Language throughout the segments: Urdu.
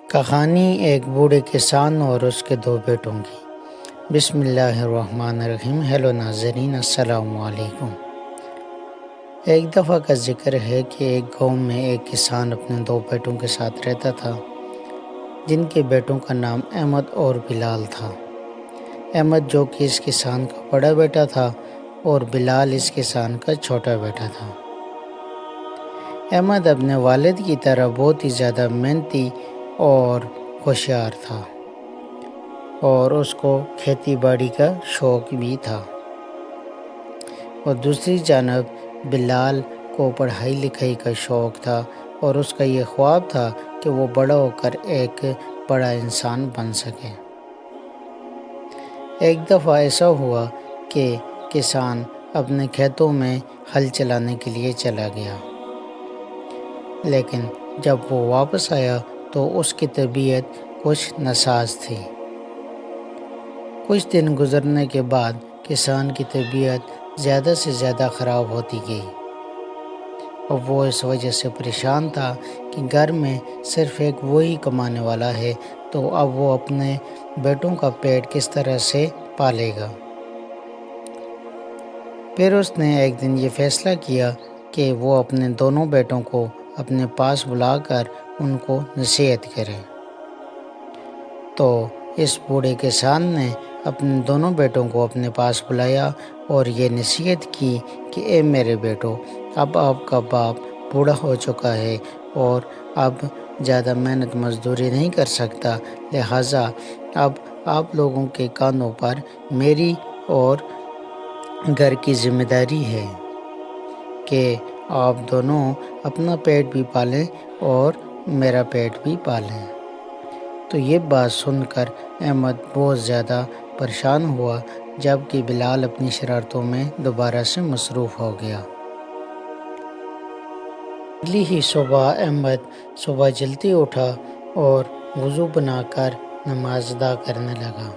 کہانی ایک بوڑھے کسان اور اس کے دو بیٹوں کی۔ بسم اللہ الرحمن الرحیم۔ ہیلو ناظرین، السلام علیکم۔ ایک دفعہ کا ذکر ہے کہ ایک گاؤں میں ایک کسان اپنے دو بیٹوں کے ساتھ رہتا تھا، جن کے بیٹوں کا نام احمد اور بلال تھا۔ احمد جو کہ اس کسان کا بڑا بیٹا تھا اور بلال اس کسان کا چھوٹا بیٹا تھا۔ احمد اپنے والد کی طرح بہت ہی زیادہ محنتی اور ہوشیار تھا، اور اس کو کھیتی باڑی کا شوق بھی تھا۔ اور دوسری جانب بلال کو پڑھائی لکھائی کا شوق تھا، اور اس کا یہ خواب تھا کہ وہ بڑا ہو کر ایک بڑا انسان بن سکے۔ ایک دفعہ ایسا ہوا کہ کسان اپنے کھیتوں میں ہل چلانے کے لیے چلا گیا، لیکن جب وہ واپس آیا تو اس کی طبیعت کچھ ناساز تھی۔ کچھ دن گزرنے کے بعد کسان کی طبیعت زیادہ سے زیادہ خراب ہوتی گئی، اور وہ اس وجہ سے پریشان تھا کہ گھر میں صرف ایک وہی کمانے والا ہے، تو اب وہ اپنے بیٹوں کا پیٹ کس طرح سے پالے گا۔ پھر اس نے ایک دن یہ فیصلہ کیا کہ وہ اپنے دونوں بیٹوں کو اپنے پاس بلا کر ان کو نصیحت کرے۔ تو اس بوڑھے کسان نے اپنے دونوں بیٹوں کو اپنے پاس بلایا اور یہ نصیحت کی کہ اے میرے بیٹو، اب آپ کا باپ بوڑھا ہو چکا ہے اور اب زیادہ محنت مزدوری نہیں کر سکتا، لہٰذا اب آپ لوگوں کے کاندھوں پر میری اور گھر کی ذمہ داری ہے کہ آپ دونوں اپنا پیٹ بھی پالیں اور میرا پیٹ بھی پالیں۔ تو یہ بات سن کر احمد بہت زیادہ پریشان ہوا، جبکہ بلال اپنی شرارتوں میں دوبارہ سے مصروف ہو گیا۔ اگلی ہی صبح احمد صبح جلدی اٹھا اور وضو بنا کر نماز ادا کرنے لگا۔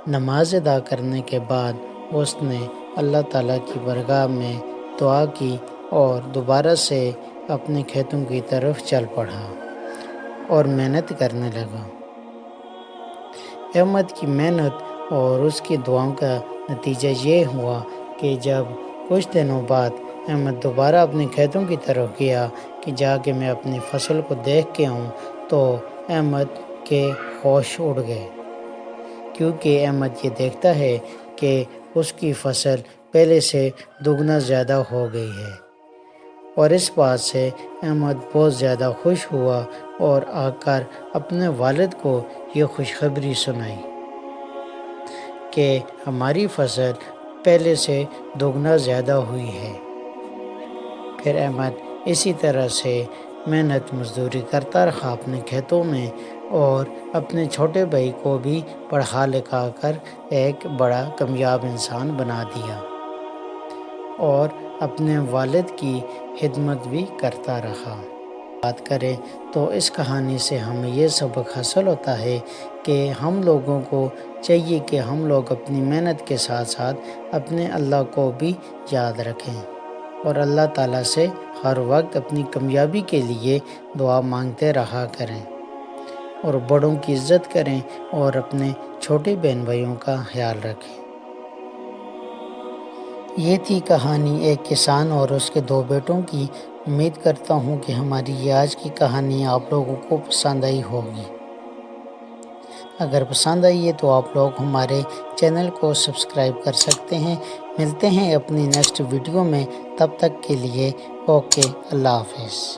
نماز ادا کرنے کے بعد اس نے اللہ تعالیٰ کی بارگاہ میں دعا کی اور دوبارہ سے اپنے کھیتوں کی طرف چل پڑا اور محنت کرنے لگا۔ احمد کی محنت اور اس کی دعاؤں کا نتیجہ یہ ہوا کہ جب کچھ دنوں بعد احمد دوبارہ اپنے کھیتوں کی طرف گیا کہ جا کے میں اپنی فصل کو دیکھ کے آؤں، تو احمد کے ہوش اڑ گئے، کیونکہ احمد یہ دیکھتا ہے کہ اس کی فصل پہلے سے دگنا زیادہ ہو گئی ہے۔ اور اس بات سے احمد بہت زیادہ خوش ہوا اور آ کر اپنے والد کو یہ خوشخبری سنائی کہ ہماری فصل پہلے سے دگنا زیادہ ہوئی ہے۔ پھر احمد اسی طرح سے محنت مزدوری کرتا رہا اپنے کھیتوں میں، اور اپنے چھوٹے بھائی کو بھی پڑھا لکھا کر ایک بڑا کامیاب انسان بنا دیا، اور اپنے والد کی خدمت بھی کرتا رہا۔ بات کریں تو اس کہانی سے ہمیں یہ سبق حاصل ہوتا ہے کہ ہم لوگوں کو چاہیے کہ ہم لوگ اپنی محنت کے ساتھ ساتھ اپنے اللہ کو بھی یاد رکھیں، اور اللہ تعالیٰ سے ہر وقت اپنی کامیابی کے لیے دعا مانگتے رہا کریں، اور بڑوں کی عزت کریں اور اپنے چھوٹے بہن بھائیوں کا خیال رکھیں۔ یہ تھی کہانی ایک کسان اور اس کے دو بیٹوں کی۔ امید کرتا ہوں کہ ہماری یہ آج کی کہانی آپ لوگوں کو پسند آئی ہوگی۔ اگر پسند آئی ہے تو آپ لوگ ہمارے چینل کو سبسکرائب کر سکتے ہیں۔ ملتے ہیں اپنی نیکسٹ ویڈیو میں، تب تک کے لیے اوکے، اللہ حافظ۔